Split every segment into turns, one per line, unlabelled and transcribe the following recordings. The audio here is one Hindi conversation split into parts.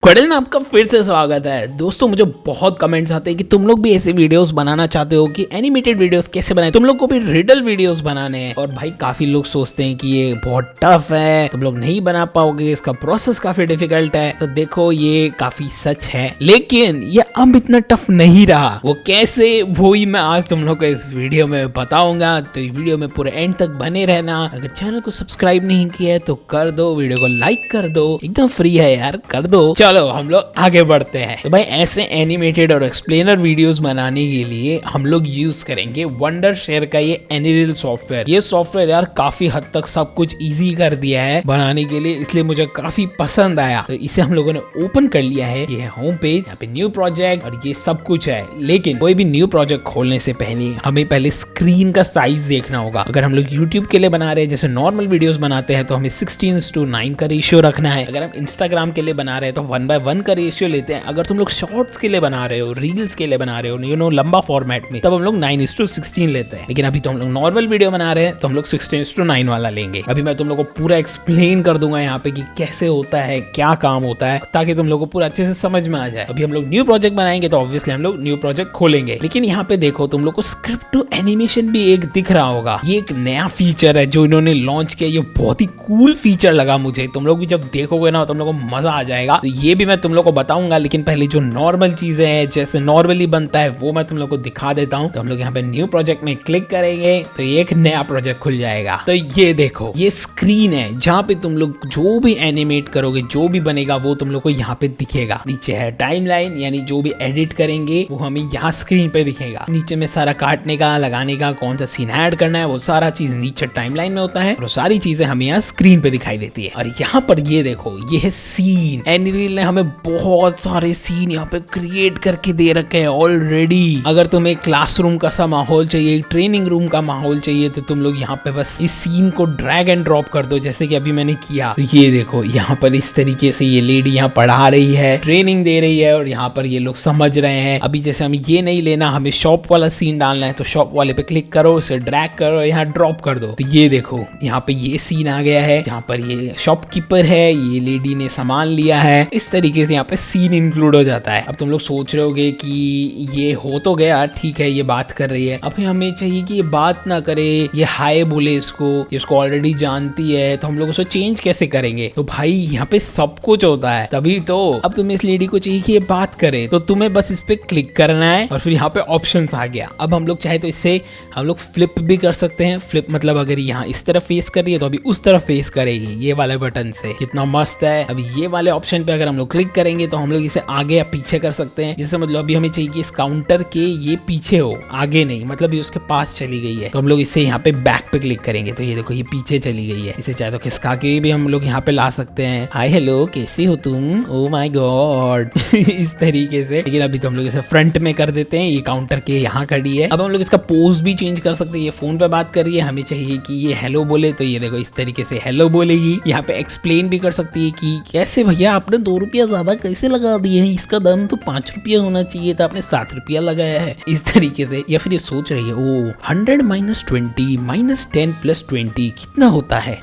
क्वेडल में आपका फिर से स्वागत है। दोस्तों मुझे बहुत कमेंट्स आते हैं कि तुम लोग भी ऐसे वीडियोस बनाना चाहते हो कि एनिमेटेड वीडियोस कैसे बनाए, तुम लोग को भी रिडल वीडियोस बनाने हैं। और भाई काफी लोग सोचते हैं कि ये बहुत टफ है, तुम लोग नहीं बना पाओगे, इसका प्रोसेस काफी डिफिकल्ट है। तो देखो ये काफी सच है, लेकिन ये अब इतना टफ नहीं रहा। वो कैसे, वो ही मैं आज तुम लोग को इस वीडियो में बताऊंगा। तो इस वीडियो में पूरे एंड तक बने रहना। अगर चैनल को सब्सक्राइब नहीं किया है तो कर दो, वीडियो को लाइक कर दो, एकदम फ्री है यार, कर दो। चलो हम लोग आगे बढ़ते हैं। तो भाई ऐसे एनिमेटेड और एक्सप्लेनर वीडियोस बनाने के लिए हम लोग यूज करेंगे वंडर शेयर का ये एनिरील सॉफ्टवेयर। ये सॉफ्टवेयर यार काफी हद तक सब कुछ इजी कर दिया है बनाने के लिए, इसलिए मुझे काफी पसंद आया। तो इसे हम लोगों ने ओपन कर लिया है। ये है होम पेज, यहाँ पे न्यू प्रोजेक्ट और ये सब कुछ है। लेकिन कोई भी न्यू प्रोजेक्ट खोलने से पहले हमें पहले स्क्रीन का साइज देखना होगा। अगर हम लोग यूट्यूब के लिए बना रहे हैं, जैसे नॉर्मल वीडियोस बनाते हैं, तो हमें 16:9 का रेशियो रखना है। अगर हम इंस्टाग्राम के लिए बना रहे हैं तो 1:1 का रेशियो लेते हैं। अगर तुम लोग शॉर्ट्स के लिए बना रहे हो, रील्स के लिए बना रहे हो, लंबा फॉर्मेट में, तब हम लोग 9:16 लेते हैं। लेकिन अभी तो हम लोग नॉर्मल वीडियो बना रहे हैं तो हम लोग 16:9 वाला लेंगे। अभी मैं तुम लोग को पूरा एक्सप्लेन कर दूंगा यहाँ पे कि कैसे होता है, क्या काम होता है, ताकि तुम लोग को पूरा अच्छे से समझ में आ जाए। अभी हम लोग न्यू प्रोजेक्ट बनाएंगे तो ऑब्वियसली हम लोग न्यू प्रोजेक्ट खोलेंगे। लेकिन यहाँ पे देखो, तुम लोग को स्क्रिप्ट टू एनिमेशन भी एक दिख रहा होगा। ये एक नया फीचर है जो इन्होंने लॉन्च किया। ये बहुत ही कूल फीचर लगा मुझे। तुम लोग भी जब देखोगे ना, तुम लोग को मजा आ जाएगा। तो ये भी मैं तुम लोग को बताऊंगा, लेकिन पहले जो नॉर्मल चीजें हैं, जैसे नॉर्मली बनता है, वो मैं तुम लोग को दिखा देता हूँ। तो हम लोग यहाँ पे न्यू प्रोजेक्ट में क्लिक करेंगे तो एक नया प्रोजेक्ट खुल जाएगा। तो ये देखो, ये स्क्रीन है जहाँ पे तुम लोग जो भी एनिमेट करोगे, जो भी बनेगा, वो तुम लोग को यहाँ पे दिखेगा। नीचे है टाइमलाइन, यानी जो भी एडिट करेंगे वो हमें यहाँ स्क्रीन पे दिखेगा। नीचे में सारा काटने का, लगाने का, कौन सा सीन ऐड करना है, वो सारा चीज नीचे टाइमलाइन में होता है और सारी चीजें हमें यहाँ स्क्रीन पे दिखाई देती है। और यहाँ पर ये देखो, ये है सीन। एनिरील ने हमें बहुत सारे सीन यहाँ पे क्रिएट करके दे रखे हैं ऑलरेडी। अगर तुम्हें क्लासरूम का सा माहौल चाहिए, ट्रेनिंग रूम का माहौल चाहिए, तो तुम लोग यहाँ पे बस इस सीन को ड्रैग एंड ड्रॉप कर दो, जैसे कि अभी मैंने किया। तो ये देखो, यहाँ पर इस तरीके से ये लेडी यहाँ पढ़ा रही है, ट्रेनिंग दे रही है, और यहाँ पर ये लोग समझ रहे हैं। अभी जैसे हमें ये नहीं लेना, हमें शॉप वाला सीन डालना है, तो शॉप वाले पे क्लिक करो, उसे ड्रैग करो, यहाँ ड्रॉप कर दो। तो ये देखो, यहाँ पे ये सीन आ गया है जहाँ पर ये शॉपकीपर है, ये लेडी ने सामान लिया है। इस तरीके से यहाँ पे सीन इंक्लूड हो जाता है। अब तुम लोग सोच रहे होगे कि ये हो तो गया, ठीक है, ये बात कर रही है, अब हमें चाहिए कि ये बात ना करे, ये हाय बोले इसको ऑलरेडी जानती है, तो हम लोग उसको चेंज कैसे करेंगे? तो भाई यहाँ पे सब कुछ होता है, तभी तो। अब तुम्हें इस लेडी को चाहिए कि ये बात करे, तो तुम्हें बस इस पे क्लिक करना है और फिर यहाँ पे ऑप्शंस आ गया। अब हम लोग चाहे तो इससे हम लोग फ्लिप भी कर सकते हैं। फ्लिप मतलब अगर यहाँ इस तरफ फेस कर रही है तो अभी उस तरफ फेस करेगी, ये वाले बटन से। कितना मस्त है। अभी ये वाले ऑप्शन पे अगर हम लोग क्लिक करेंगे तो हम लोग इसे आगे या पीछे कर सकते हैं। जैसे मतलब अभी हमें चाहिए कि इस काउंटर के ये पीछे हो, आगे नहीं, मतलब ये उसके पास चली गई है, तो हम लोग इसे यहाँ पे बैक पे क्लिक करेंगे तो ये देखो, ये पीछे चली गई है। इसे चाहे तो खिसका के भी हम लोग यहाँ पे ला सकते हैं। हाय हेलो, कैसे हो तुम? ओ माय गॉड इस तरीके से। लेकिन अभी तो हम लोग इसे फ्रंट में कर देते हैं, ये काउंटर के यहाँ खड़ी है। अब हम लोग इसका पोज भी चेंज कर सकते हैं। ये फोन पे बात कर रही है, हमें चाहिए कि ये हेलो बोले, तो ये देखो इस तरीके से हेलो बोलेगी। यहाँ पे एक्सप्लेन भी कर सकती है कि कैसे भैया आपने 2 रुपया ज्यादा कैसे लगा दिए हैं, इसका दाम तो 5 रुपया होना चाहिए था, आपने 7 रुपया लगाया है, इस तरीके से। या फिर ये सोच रही है, ओ 100 -20 -10 + 20 कितना होता है?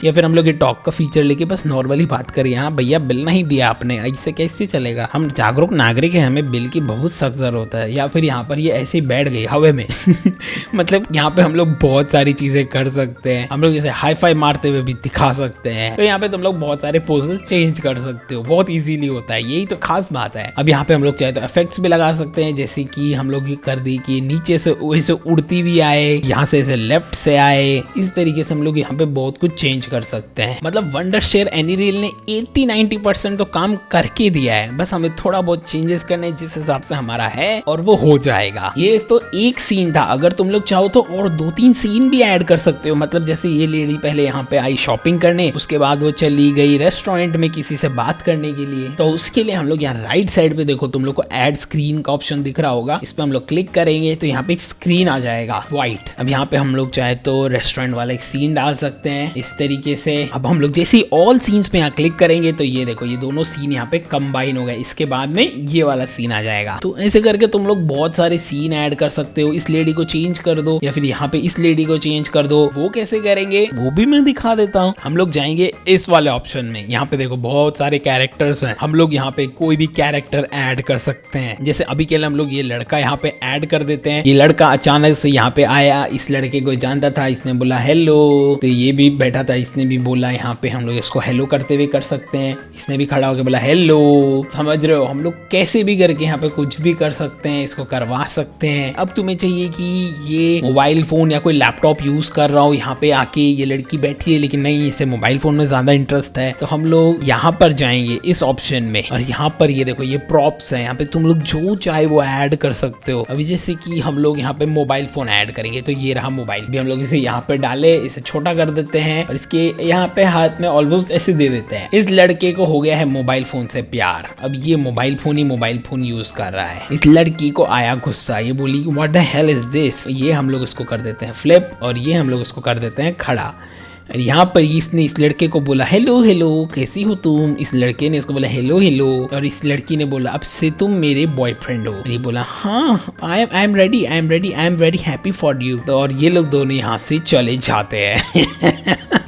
या फिर हम लोग ये टॉक का फीचर लेके बस नॉर्मली बात करें। हाँ भैया, बिल नहीं दिया आपने, ऐसे कैसे चलेगा? हम जागरूक नागरिक है, हमें बिल की बहुत सख्त जरूरत होता है। या फिर यहाँ पर ये ऐसे ही बैठ गई हवे में मतलब यहाँ पे हम लोग बहुत सारी चीजें कर सकते हैं। हम लोग जैसे हाई फाई मारते हुए भी दिखा सकते हैं। तो यहाँ पे तुम लोग बहुत सारे पोजेस चेंज कर सकते हो, बहुत इजीली होता है, यही तो खास बात है। अब यहाँ पे हम लोग चाहे तो इफेक्ट्स भी लगा सकते हैं, जैसे कि हम लोग ये कर दी कि नीचे से वैसे उड़ती भी आए, यहाँ से ऐसे लेफ्ट से आए, इस तरीके से हम लोग यहाँ पे बहुत कुछ चेंज कर सकते हैं। मतलब वंडर शेयर एनिरील ने 80-90% तो काम करके दिया है, बस हमें थोड़ा बहुत चेंजेस करने जिस हिसाब से हमारा है, और वो हो जाएगा। ये तो एक सीन था। अगर तुम लोग चाहो तो और 2-3 सीन भी ऐड कर सकते हो। मतलब जैसे ये लेडी पहले यहाँ पे आई शॉपिंग करने, उसके बाद वो चली गई रेस्टोरेंट में किसी से बात करने के लिए, तो उसके लिए हम लोग यहाँ राइट साइड पे देखो, तुम लोग को ऐड स्क्रीन का ऑप्शन दिख रहा होगा, इस पे हम लोग क्लिक करेंगे तो यहाँ पे एक स्क्रीन आ जाएगा व्हाइट। अब यहाँ पे हम लोग चाहे तो रेस्टोरेंट वाला एक सीन डाल सकते हैं इस तरीके से। अब हम लोग जैसे ही ऑल सीन्स पे यहाँ क्लिक करेंगे तो ये देखो, ये दोनों सीन यहाँ पे कंबाइन हो गए, इसके बाद में ये वाला सीन आ जाएगा। तो ऐसे करके तुम लोग बहुत सारे सीन ऐड कर सकते हो। इस लेडी को चेंज कर दो, या फिर यहाँ पे इस लेडी को चेंज कर दो। वो कैसे करेंगे वो भी मैं दिखा देता हूँ। हम लोग जाएंगे इस वाले ऑप्शन में, यहाँ पे देखो बहुत बहुत सारे कैरेक्टर्स हैं, हम लोग यहाँ पे कोई भी कैरेक्टर ऐड कर सकते हैं। जैसे अभी के लिए हम लोग ये लड़का यहाँ पे ऐड कर देते हैं। ये लड़का अचानक से यहाँ पे आया, इस लड़के को जानता था, इसने बोला हेलो, तो ये भी बैठा था, इसने भी बोला, यहाँ पे हम लोग इसको हेलो करते हुए कर सकते हैं। इसने भी खड़ा होकर बोला हेलो। समझ रहे हो, हम लोग कैसे भी करके यहाँ पे कुछ भी कर सकते हैं, इसको करवा सकते हैं। अब तुम्हें चाहिए कि ये मोबाइल फोन या कोई लैपटॉप यूज कर रहा हो, यहाँ पे आके ये लड़की बैठी है लेकिन नहीं, इसे मोबाइल फोन में ज्यादा इंटरेस्ट है, तो हम लोग यहाँ पर जाएंगे इस ऑप्शन में और यहाँ पर ये देखो ये प्रॉप्स है, यहाँ पे तुम लोग जो चाहे वो ऐड कर सकते हो। अभी जैसे कि हम लोग यहाँ पे मोबाइल फोन ऐड करेंगे, तो ये रहा मोबाइल, भी हम लोग इसे यहाँ पे डाले, इसे छोटा कर देते हैं और इसके यहाँ पे हाथ में ऑलमोस्ट ऐसे दे देते हैं। इस लड़के को हो गया है मोबाइल फोन से प्यार, अब ये मोबाइल फोन यूज कर रहा है। इस लड़की को आया गुस्सा, ये बोली what the hell is this, ये हम लोग इसको कर देते हैं फ्लिप और ये हम लोग इसको कर देते हैं खड़ा। यहाँ पर इसने इस लड़के को बोला हेलो हेलो कैसी हो तुम, इस लड़के ने इसको बोला हेलो हेलो और इस लड़की ने बोला अब से तुम मेरे बॉयफ्रेंड हो। ये बोला हाँ I am ready, I am very happy for you. तो और ये लोग दोनों यहाँ से चले जाते हैं।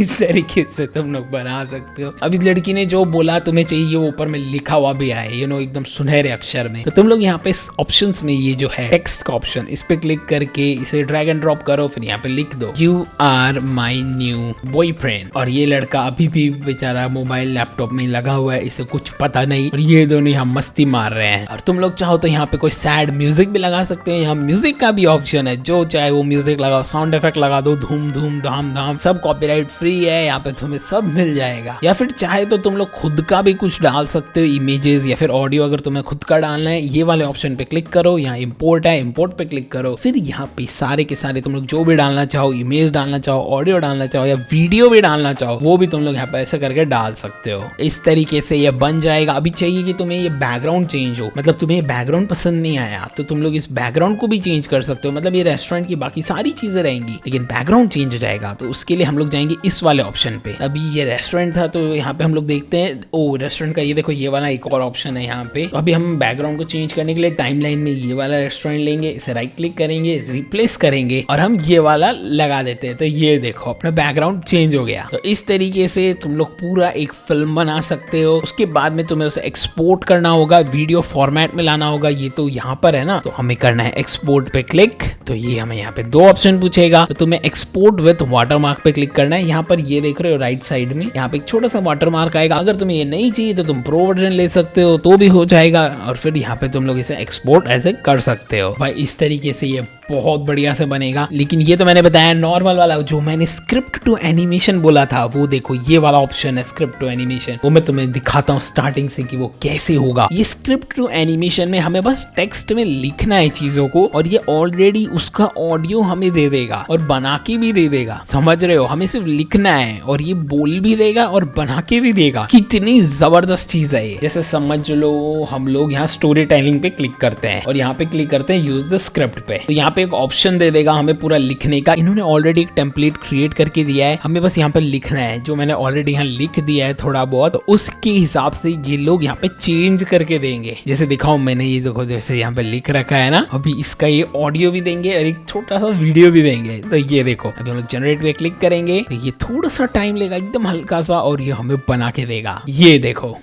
इस तरीके से तुम लोग बना सकते हो। अब इस लड़की ने जो बोला तुम्हें चाहिए वो ऊपर में लिखा हुआ भी आए, यू नो एकदम सुनहरे अक्षर में। तो तुम लोग यहाँ पे ऑप्शंस में ये जो है टेक्स्ट का ऑप्शन, इस पे क्लिक करके इसे ड्रैग एंड ड्रॉप करो, फिर यहाँ पे लिख दो you are my new boyfriend. और ये लड़का अभी भी बेचारा मोबाइल लैपटॉप में लगा हुआ है, इसे कुछ पता नहीं और ये दोनों यहाँ मस्ती मार रहे हैं। और तुम लोग चाहो तो यहाँ पे कोई सैड म्यूजिक भी लगा सकते हैं, यहाँ म्यूजिक का भी ऑप्शन है, जो चाहे वो म्यूजिक लगाओ, साउंड इफेक्ट लगा दो, धूम धूम धाम धाम, सब कॉपीराइट फ्री है, यहाँ पे तुम्हें सब मिल जाएगा। या फिर चाहे तो तुम लोग खुद का भी कुछ डाल सकते हो, इमेजेस या फिर ऑडियो, अगर तुम्हें खुद का डालना है ये वाले ऑप्शन पे क्लिक करो, यहाँ इंपोर्ट है, इंपोर्ट पे क्लिक करो, फिर यहाँ पे सारे के सारे तुम लोग जो भी डालना चाहो, इमेज डालना चाहो, ऑडियो डालना चाहो या वीडियो भी डालना चाहो, वो भी तुम लोग यहाँ पे ऐसे करके डाल सकते हो। इस तरीके से ये बन जाएगा। अभी चाहिए कि तुम्हें ये बैकग्राउंड चेंज हो, मतलब तुम्हें ये बैकग्राउंड पसंद नहीं आया तो तुम लोग इस बैकग्राउंड को भी चेंज कर सकते हो, मतलब ये रेस्टोरेंट की बाकी सारी चीजें रहेंगी लेकिन बैकग्राउंड चेंज हो जाएगा। तो उसके लिए हम लोग जाएंगे इस वाले ऑप्शन पे। अभी ये रेस्टोरेंट था तो यहाँ पे हम लोग देखते हैं, ओ रेस्टोरेंट का ये देखो ये वाला एक और ऑप्शन है यहाँ पे। तो अभी हम बैकग्राउंड को चेंज करने के लिए टाइमलाइन में ये वाला रेस्टोरेंट लेंगे, इसे राइट क्लिक करेंगे, रिप्लेस करेंगे और हम ये वाला लगा देते हैं। तो ये देखो अपना बैकग्राउंड चेंज हो गया। तो इस तरीके से तुम लोग पूरा एक फिल्म बना सकते हो। उसके बाद में तुम्हें उसे एक्सपोर्ट करना होगा, वीडियो फॉर्मेट में लाना होगा। ये तो यहाँ पर है ना, तो हमें करना है एक्सपोर्ट पे क्लिक। तो ये हमें यहाँ पे दो ऑप्शन पूछेगा, तो तुम्हें एक्सपोर्ट विद वाटरमार्क पे क्लिक करना है। यहाँ पर ये देख रहे हो राइट साइड में यहाँ पे एक छोटा सा वाटरमार्क आएगा। अगर तुम्हें ये नहीं चाहिए तो तुम प्रो वर्जन ले सकते हो, तो भी हो जाएगा। और फिर यहाँ पे तुम लोग इसे एक्सपोर्ट ऐसे कर सकते हो। भाई इस तरीके से ये बहुत बढ़िया से बनेगा। लेकिन ये तो मैंने बताया नॉर्मल वाला, जो मैंने स्क्रिप्ट टू एनिमेशन बोला था वो देखो ये वाला ऑप्शन है स्क्रिप्ट टू एनिमेशन, वो मैं तुम्हें दिखाता हूँ स्टार्टिंग से कि वो कैसे होगा। ये स्क्रिप्ट टू एनिमेशन में हमें बस टेक्स्ट में लिखना है चीजों को और ये ऑलरेडी उसका ऑडियो हमें दे देगा और बना के भी दे देगा। समझ रहे हो, हमें सिर्फ लिखना है और ये बोल भी देगा और बना के भी देगा। कितनी जबरदस्त चीज है ये। जैसे समझ लो हम लोग यहाँ स्टोरी टेलिंग पे क्लिक करते हैं और यहाँ पे क्लिक करते हैं यूज द स्क्रिप्ट पे, तो यहाँ पे एक ऑप्शन दे देगा हमें पूरा लिखने का। इन्होंने ऑलरेडी एक टेम्पलेट क्रिएट करके दिया है, हमें बस यहाँ पे लिखना है। जो मैंने ऑलरेडी यहाँ लिख दिया है थोड़ा बहुत, तो उसके हिसाब से ये लोग यहाँ पे चेंज करके देंगे। जैसे दिखाओ मैंने ये देखो जैसे यहाँ पे लिख रखा है ना, अभी इसका ये ऑडियो भी देंगे और एक छोटा सा वीडियो भी देंगे। तो ये देखो अभी हम लोग जनरेट पे क्लिक करेंगे, तो ये थोड़ा सा टाइम लेगा, एकदम हल्का सा, और ये हमें बना के देगा। ये देखो,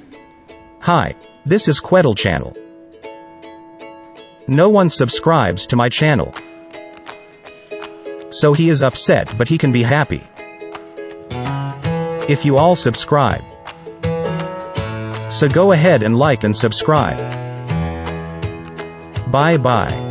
Hi, this is Queddle channel. No one subscribes to my channel. So he is upset, but he can be happy if you all subscribe. So go ahead and like and subscribe. Bye bye.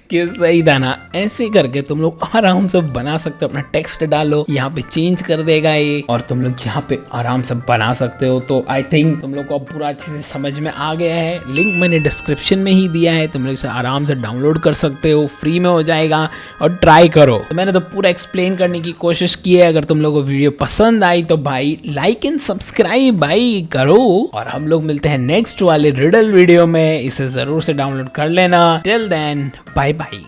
कि सही था ना। ऐसे करके तुम लोग आराम से बना सकते हो। अपना टेक्स्ट डालो, यहाँ पे चेंज कर देगा ये, और तुम लोग यहाँ पे आराम से बना सकते हो। तो आई थिंक तुम लोग को अब पूरा अच्छे से समझ में आ गया है। लिंक मैंने डिस्क्रिप्शन में ही दिया है, तुम लोग इसे आराम से डाउनलोड कर सकते हो, फ्री में हो जाएगा, और ट्राई करो। तो मैंने तो पूरा एक्सप्लेन करने की कोशिश की है। अगर तुम लोग को वीडियो पसंद आई तो भाई लाइक एंड सब्सक्राइब भाई करो, और हम लोग मिलते हैं नेक्स्ट वाले रिडल वीडियो में। इसे जरूर से डाउनलोड कर लेना। Till then bye bye.